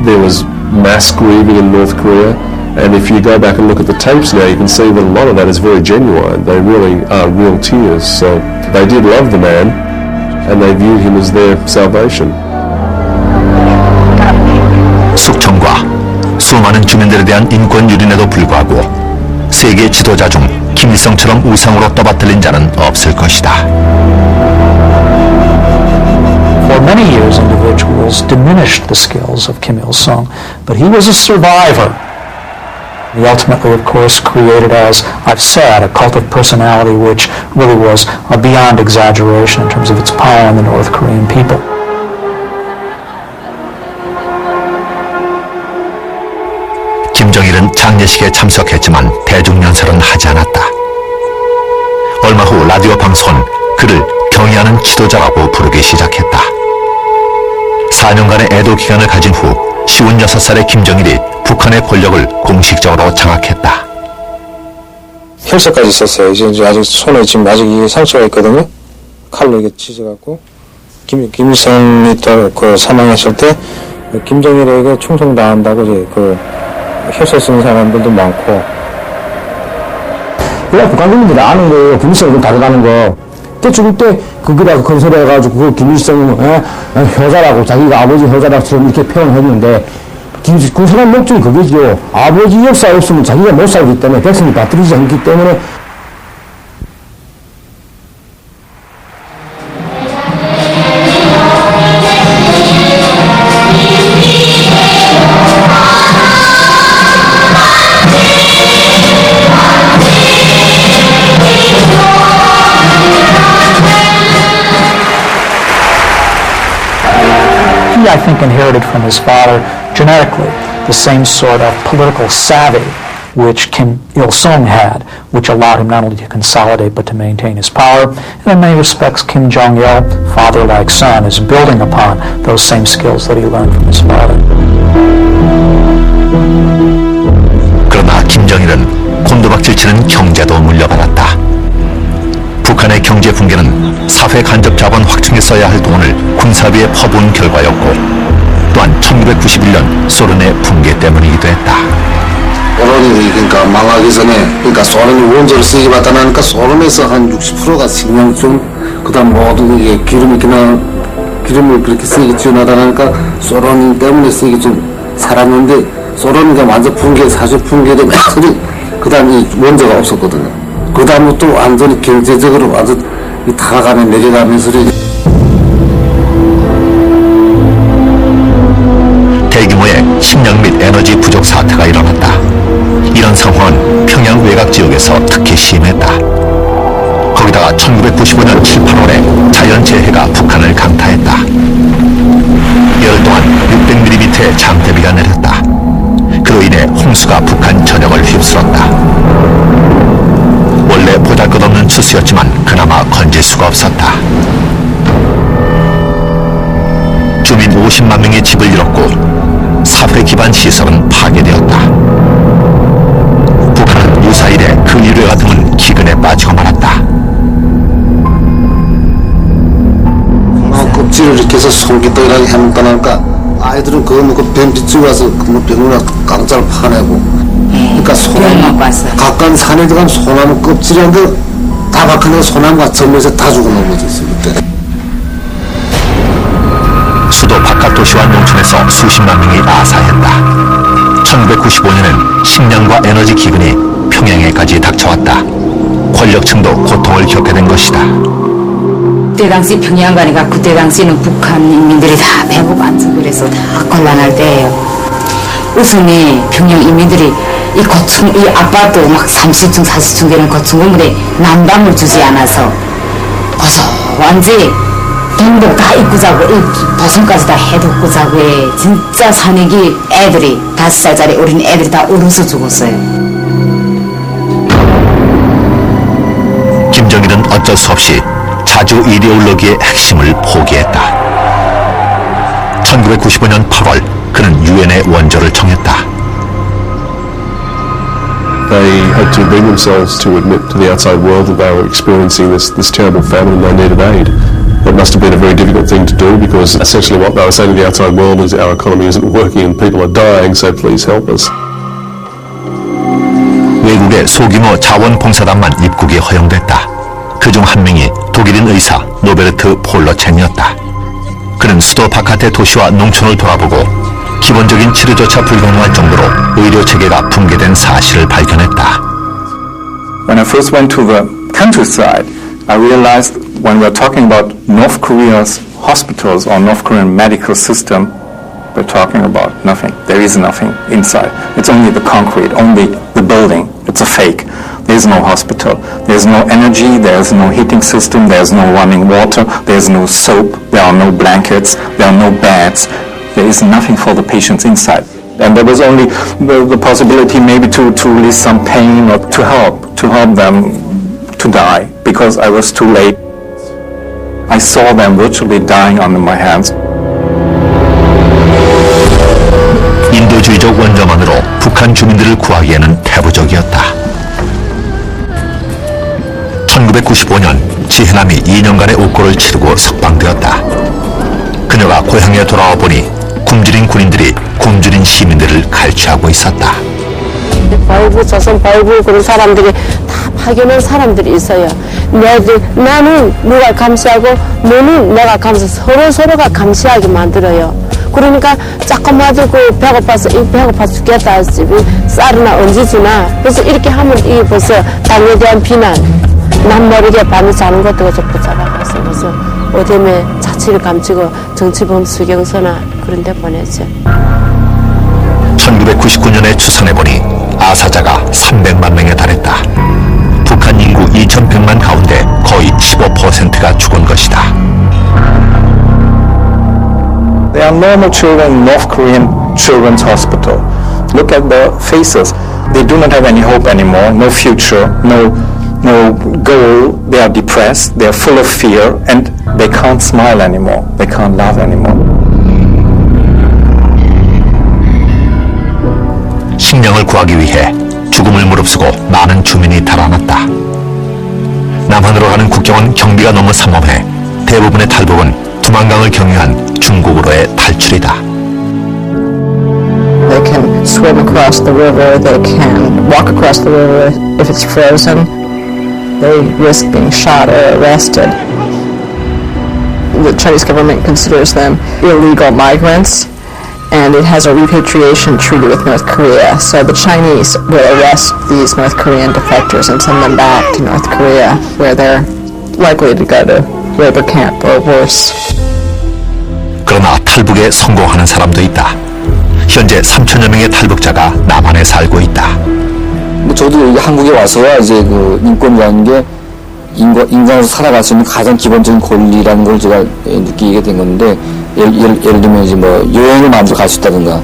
Speaker 5: there was mass grieving in North Korea, and if you go back and look at the tapes now, you can see that a lot of that is very genuine. They really are real tears. So they did love the man, and they viewed him as their salvation.
Speaker 1: 숙청과 수많은 주민들에 대한 인권 유린에도 불구하고 세계 지도자 중 김일성처럼 우상으로 떠받들린 자는 없을 것이다.
Speaker 8: For many years, individuals diminished the skills of Kim Il-sung, but he was a survivor. He ultimately, of course, created, as I've said, a cult of personality which really was beyond exaggeration in terms of its power on the North Korean people.
Speaker 1: 김정일은 장례식에 참석했지만 대중연설은 하지 않았다. 얼마 후 라디오 방송은 그를 경의하는 지도자라고 부르기 시작했다. 4년간의 애도 기간을 가진 후 56살의 김정일이 북한의 권력을 공식적으로 장악했다.
Speaker 17: 혈서까지 있었어요. 이제 아직 손에 지금 아직 이게 상처가 있거든요. 칼로 이게 찢어갖고 김일성이 또 그 사망했을 때 김정일에게 충성당한다고 이제 그 혈서 쓰는 사람들도 많고.
Speaker 12: 그냥 북한 국민들이 아는 거예요. 김일성이 좀 다르다는 거. 때 죽을 때 거기다가 건설해가지고 그 김일성은 효자라고 자기가 아버지 효자라처럼 이렇게 표현했는데 그 사람 목적이 그게죠. 아버지 역사 없으면 자기가 못 살기 때문에 백성이 받들이지 않기 때문에
Speaker 8: He, I think, inherited from his father genetically the same sort of political savvy which Kim Il-sung had, which allowed him not only to consolidate but to maintain his power. And in many respects, Kim Jong-il, father like son, is building upon those same skills that he learned from his father.
Speaker 1: 그러나 김정일은 곤두박질치는 경제도 물려받았다. 북한의 경제 붕괴는 사회 간접 자본 확충에 써야 할 돈을 군사비에 퍼부은 결과였고, 또한 1991년 소련의 붕괴 때문이기도 했다.
Speaker 14: 소련이 그러니까 망하기 전에 그러니까 소련이 원조를 쓰기 받아나니까 소련에서 한 60%가 식량품, 그다음 모든 게 기름을 그렇게 쓰기 지원하다니까 소련 때문에 쓰기 좀 살았는데 소련이 완전 사실 붕괴되고 그다음 이 원조가 없었거든요. 그다음부터 완전히 경제적으로 완전 타가가며 내려가면서
Speaker 1: 대규모의 식량 및 에너지 부족 사태가 일어났다. 이런 상황은 평양 외곽 지역에서 특히 심했다. 거기다가 1995년 7, 8월에 자연재해가 북한을 강타했다. 열흘 동안 600mm의 장대비가 내렸다. 그로 인해 홍수가 북한 전역을 휩쓸었다. 원래 보잘것없는 추수였지만 그나마 건질 수가 없었다. 주민 50만 명이 집을 잃었고 사회 기반 시설은 파괴되었다. 북한은 유사일에 그 일회가 드문 기근에 빠지고 말았다.
Speaker 14: 껍질을 이렇게 해서 송기떡이라고 해먹다니까 아이들은 그거 먹고 뱀 비치고 와서 병원에 강자를 파내고, 그러니까 소나무 가까운 산에 들어가면 소나무 껍질인데 다 박혀내고 소나무가 전면에서 다 죽어놓은 거지 그때.
Speaker 1: 수도 바깥 도시와 농촌에서 수십만 명이 아사했다. 1995년엔 식량과 에너지 기근이 평양에까지 닥쳐왔다. 권력층도 고통을 겪게 된 것이다.
Speaker 16: 그때 당시 평양 가니까 그때 당시는 북한 인민들이 다 배고 앉고 그래서 다 곤란할 때예요. 우선이 평양 인민들이 이 아파트 막 30층 40층 되는 고층 건물에 난방을 주지 않아서 완전히 돈도 다 입고 자고 도선까지 다 해놓고 자고 진짜 산역이 애들이 5살짜리 어린 애들이 다 얼어서 죽었어요.
Speaker 1: 김정일은 어쩔 수 없이 자주 이데올로기의 핵심을 포기했다. 1995년 8월 그는 유엔의 원조를 청했다.
Speaker 5: They had to bring themselves to admit to the outside world that they were experiencing this terrible famine and they needed aid. It must have been a very difficult thing to do because essentially what they were saying to the outside world is our economy isn't working and people are dying, so please help us.
Speaker 1: 외국의 소규모 자원봉사단만 입국이 허용됐다. 그중 한 명이 독일인 의사 노베르트 폴러첸이었다. 그는 수도 바깥의 도시와 농촌을 돌아보고 기본적인 치료조차 불가능할 정도로 의료체계가 붕괴된 사실을 발견했다.
Speaker 9: When I first went to the countryside, I realized when we're talking about North Korea's hospitals or North Korean medical system, we're talking about nothing. There is nothing inside. It's only the concrete, only the building. It's a fake. There's no hospital. There's no energy. There's no heating system. There's no running water. There's no soap. There are no blankets. There are no beds. There is nothing for the patients inside. And there was only the possibility maybe to release some pain or to help them to die because I was too late. I saw them virtually dying under my hands.
Speaker 1: 인도주의적 원조만으로 북한 주민들을 구하기에는 태부적이었다. 1995년 지혜남이 2년간의 옥고를 치르고 석방되었다. 그녀가 고향에 돌아와 보니 굶주린 군인들이 굶주린 시민들을 갈취하고 있었다.
Speaker 10: 발부, 조선 발부 그런 사람들이 다 파견한 사람들이 있어요. 나는 누가 감시하고 너는 내가 감시하고 서로가 감시하게 만들어요. 그러니까 조금마도 배고파서 죽겠다 쌀이나 언제 주나. 그래서 이렇게 하면 이게 벌써 당에 대한 비난, 남 모르게 밤에 자는 것도 붙잡아갔어. 그래서 어둠에 자취를 감추고 정치범 수경서나 그런 데 보냈죠.
Speaker 1: 1999년에 추산해보니 아사자가 300만 명에 달했다. 북한 인구 2100만 가운데 거의 15%가 죽은 것이다.
Speaker 9: They are normal children in North Korean children's hospital. Look at the faces. They do not have any hope anymore, no future, no goal. They are depressed, they are full of fear, and they can't smile anymore. They can't laugh anymore.
Speaker 1: 식량을 구하기 위해 죽음을 무릅쓰고 많은 주민이 달아났다. 남한으로 가는 국경은 경비가 너무 삼엄해 대부분의 탈북은 두만강을 경유한 중국으로의 탈출이다.
Speaker 6: They can swim across the river, they can walk across the river if it's frozen. They risk being shot or arrested. The Chinese government considers them illegal migrants, and it has a repatriation treaty with North Korea. So the Chinese will arrest these North Korean defectors and send them back to North Korea, where they're likely to go to labor camp or worse.
Speaker 1: 그러나 탈북에 성공하는 사람도 있다. 현재 3천여 명의 탈북자가 남한에 살고 있다.
Speaker 17: 저도 여기 한국에 와서야 이제 그 인권이라는 게 인간으로 살아갈 수 있는 가장 기본적인 권리라는 걸 제가 느끼게 된 건데, 예를 들면 이제 뭐 여행을 마음대로 갈 수 있다든가.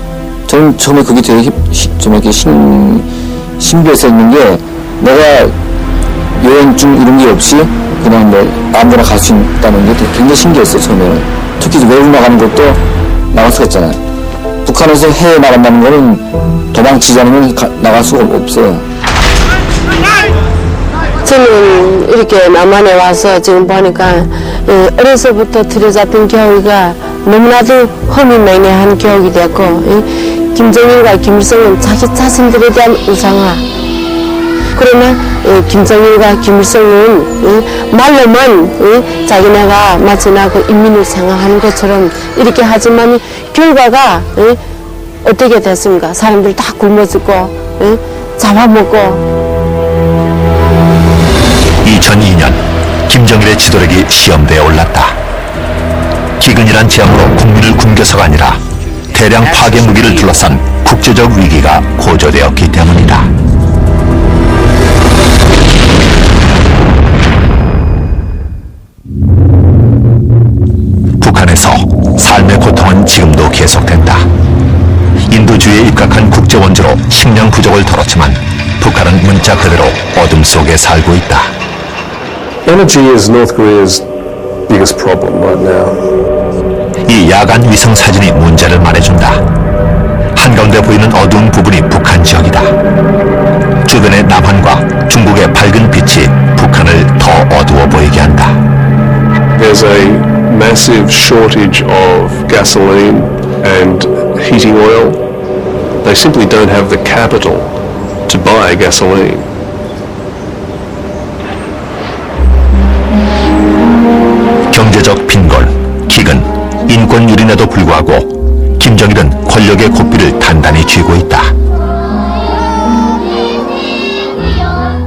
Speaker 17: 저는 처음에 그게 되게 좀 이렇게 신비했었는 게, 내가 여행증 이런 게 없이 그냥 뭐 아무데나 갈 수 있다는 게 굉장히 신기했어요, 처음에는. 특히 외국 나가는 것도 나갈 수가 있잖아요. 북한에서 해외 나간다는 거는 도망치지 않으면 나갈 수가 없어요.
Speaker 10: 저는 이렇게 남한에 와서 지금 보니까 어려서부터 들여잡힌 교육이 너무나도 허무맹랑한 교육이 됐고, 김정일과 김일성은 자기 자신들에 대한 우상화. 그러나 김정일과 김일성은 말로만 자기네가 마치 나고 인민을 생각하는 것처럼 이렇게 하지만 결과가 어떻게 됐습니까? 사람들 다 굶어 죽고 잡아먹고.
Speaker 1: 2002년 김정일의 지도력이 시험대에 올랐다. 기근이란 재앙으로 국민을 굶겨서가 아니라 대량 파괴 무기를 둘러싼 국제적 위기가 고조되었기 때문이다. 북한에서 삶의 고통은 지금도 계속된다. 인도주의에 입각한 국제원조로 식량 부족을 덜었지만 북한은 문자 그대로 어둠 속에 살고 있다.
Speaker 5: Energy is North Korea's biggest problem right now.
Speaker 1: 이 야간 위성 사진이 문제를 말해준다. 한가운데 보이는 어두운 부분이 북한 지역이다. 주변의 남한과 중국의 밝은 빛이 북한을 더 어두워 보이게 한다.
Speaker 5: There's a massive shortage of gasoline and heating oil. They simply don't have the capital to buy gasoline.
Speaker 1: 경제적 빈곤, 기근, 인권 유린에도 불구하고 김정일은 권력의 고삐를 단단히 쥐고 있다.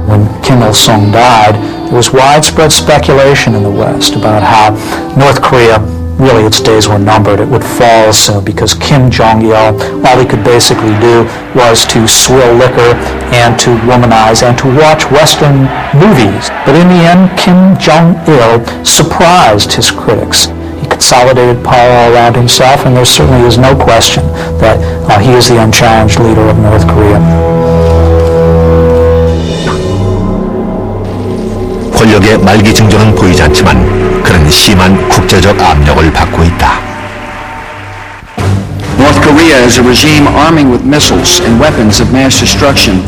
Speaker 8: When Kim Il-sung died, there was widespread speculation in the West about how North Korea, really its days were numbered. It would fall soon because Kim Jong-il, all he could basically do was to swill liquor and to womanize and to watch Western movies. But in the end, Kim Jong-il surprised his critics. He consolidated power around himself, and there certainly is no question that he is the unchallenged leader of North Korea.
Speaker 1: 권력의 말기 징조는 보이지 않지만 그는 심한 국제적 압력을 받고 있다.
Speaker 3: North Korea is a regime arming with missiles and weapons of mass destruction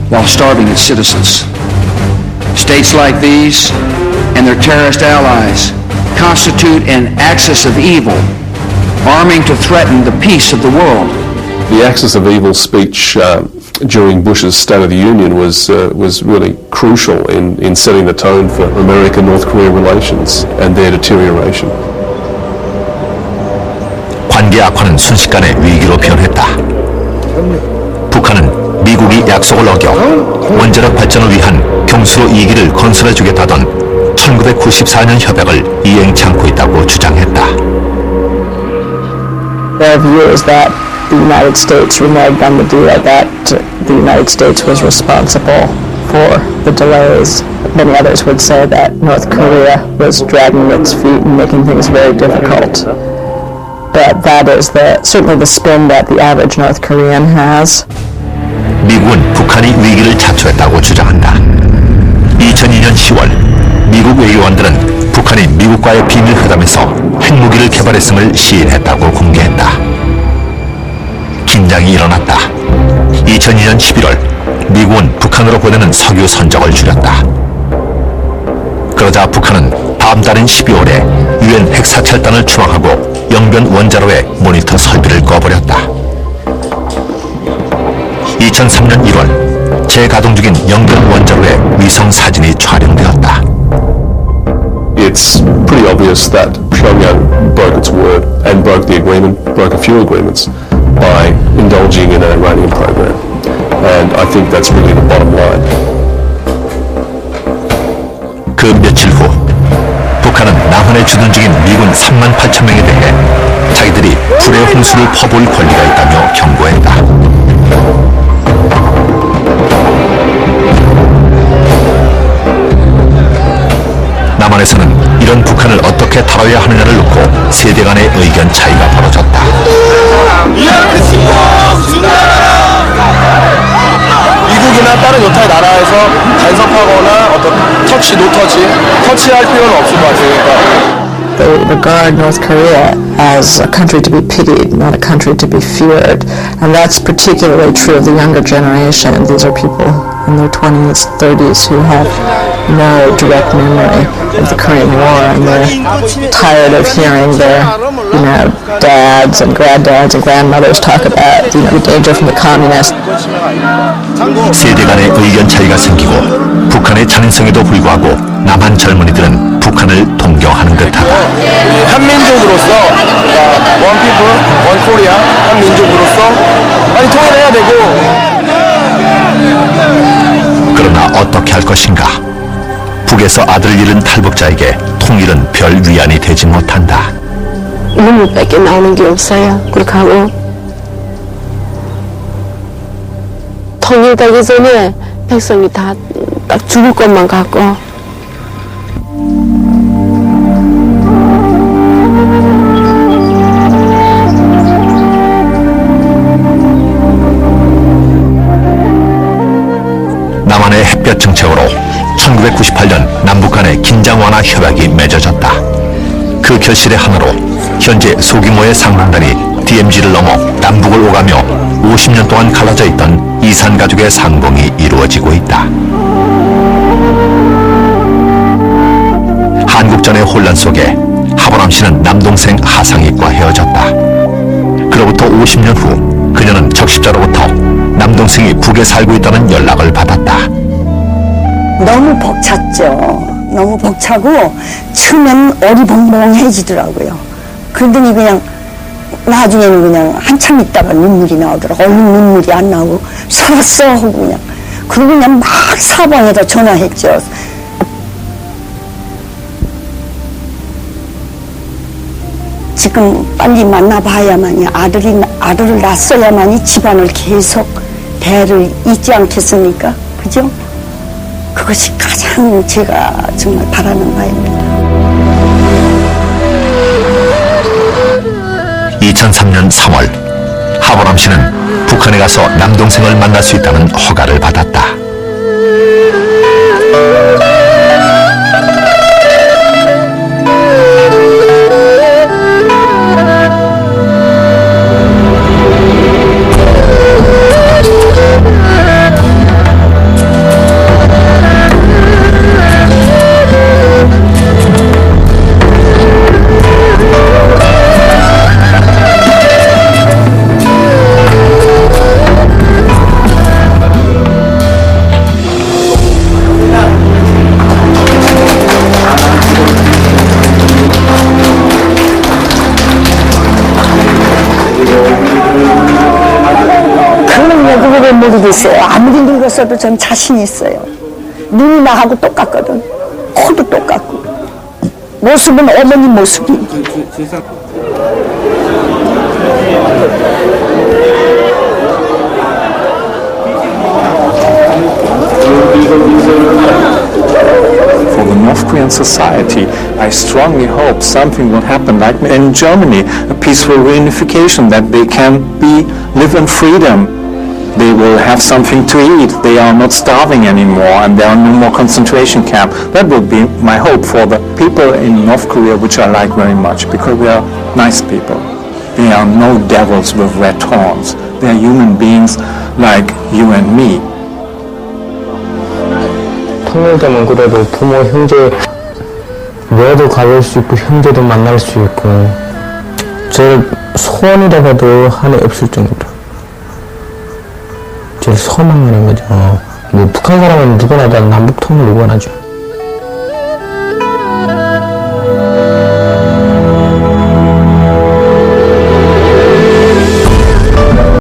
Speaker 3: while starving its citizens. States like these and their terrorist allies constitute an axis of evil, arming to threaten the peace of the world.
Speaker 5: The axis of evil speech during Bush's State of the Union was really crucial in setting the tone for America-North Korea relations and their deterioration.
Speaker 1: 관계 악화는 순식간에 위기로 변했다. 북한은 미국이 약속을 어겨 원자력 발전을 위한 경수로 2기를 건설해주겠다던 1994년 협약을 이행치 않고 있다고 주장했다.
Speaker 6: Their view is that the United States reneged on the deal, that the United States was responsible for the delays. Many others would say that North Korea was dragging its feet and making things very difficult. But that is certainly the spin that the average North Korean has.
Speaker 1: 미국은 북한이 위기를 자초했다고 주장한다. 2002년 10월 미국 외교관들은 북한이 미국과의 비밀 회담에서 핵무기를 개발했음을 시인했다고 공개했다. 긴장이 일어났다. 2002년 11월 미국은 북한으로 보내는 석유 선적을 줄였다. 그러자 북한은 다음 달인 12월에 유엔 핵사찰단을 추방하고 영변 원자로에 모니터 설비를 꺼버렸다. 2003년 1월 재가동 중인 영변 원자로의 위성 사진이 촬영되었다.
Speaker 5: It's pretty obvious that Pyongyang broke its word and broke the agreement, broke a few agreements by indulging in an uranium program. And I think that's really the bottom line.
Speaker 1: 그 며칠 후 북한은 남한에 주둔 중인 미군 3만 8천 명에 대해 자기들이 불의 홍수를 퍼부을 권리가 있다며 경고했다. 남한에서는 이런 북한을 어떻게 다뤄야 하느냐를 놓고 세대 간의 의견 차이가 벌어졌다.
Speaker 20: 미국이나 다른 여타 나라에서 간섭하거나 어떤 터치, 노터치, 터치할 필요는 없을 것 같으니까.
Speaker 6: They regard North Korea as a country to be pitied, not a country to be feared. And that's particularly true of the younger generation. These are people in their 20s, 30s who have no direct memory of the Korean War, and they're tired of hearing their, dads and granddads and grandmothers talk about, the danger from the communists.
Speaker 1: 세대 간의 의견 차이가 생기고 북한의 잔인성에도 불구하고 남한 젊은이들은 북한을 동경하는 듯하다.
Speaker 20: 한민족으로서, one people, one Korea, 한민족으로서 많이 통일해야 되고.
Speaker 1: 그러나 어떻게 할 것인가? 북에서 아들을 잃은 탈북자에게 통일은 별 위안이 되지 못한다.
Speaker 10: 눈물밖에 나오는 게 없어요. 그렇게 하고 통일되기 전에 백성이 다 딱 죽을 것만 같고.
Speaker 1: 남한의 햇볕 정책으로 1998년 남북 간의 긴장 완화 협약이 맺어졌다. 그 결실의 하나로 현재 소규모의 상봉단이 DMZ를 넘어 남북을 오가며 50년 동안 갈라져 있던 이산 가족의 상봉이 이루어지고 있다. 한국전의 혼란 속에 하보람 씨는 남동생 하상익과 헤어졌다. 그로부터 50년 후 그녀는 적십자로부터 남동생이 북에 살고 있다는 연락을 받았다.
Speaker 11: 너무 벅찼죠. 너무 벅차고 처음엔 어리벙벙해지더라고요. 그러더니 그냥 나중에는 그냥 한참 있다가 눈물이 나오더라고요. 얼른 눈물이 안 나오고 살았어 하고 그냥. 그리고 그냥 막 사방에다 전화했죠. 지금 빨리 만나봐야만이 아들을 낳았어야만이 집안을 계속 대를 잇지 않겠습니까? 그죠? 그것이 가장 제가 정말 바라는 바입니다.
Speaker 1: 2003년 3월 하보람 씨는 북한에 가서 남동생을 만날 수 있다는 허가를 받았다.
Speaker 11: 모르겠어요. 아무리 늙었어도 전 자신 있어요. 눈이 나하고 똑같거든. 코도 똑같고. 모습은 어머니 모습이.
Speaker 9: For the North Korean society, I strongly hope something will happen like in Germany, a peaceful reunification, that they can live in freedom. They will have something to eat. They are not starving anymore, and there are no more concentration camps. That would be my hope for the people in North Korea, which I like very much, because they are nice people. They are no devils with red horns. They are human beings like you and me.
Speaker 12: 통일되면 그래도 부모, 형제, 외도 가볼 수 있고 형제도 만날 수 있고 제일 소원이라고도 하나 없을 정도로 제일 소망하는 거죠. 뭐 북한 사람은 누구나 다 남북 통일을 원하죠.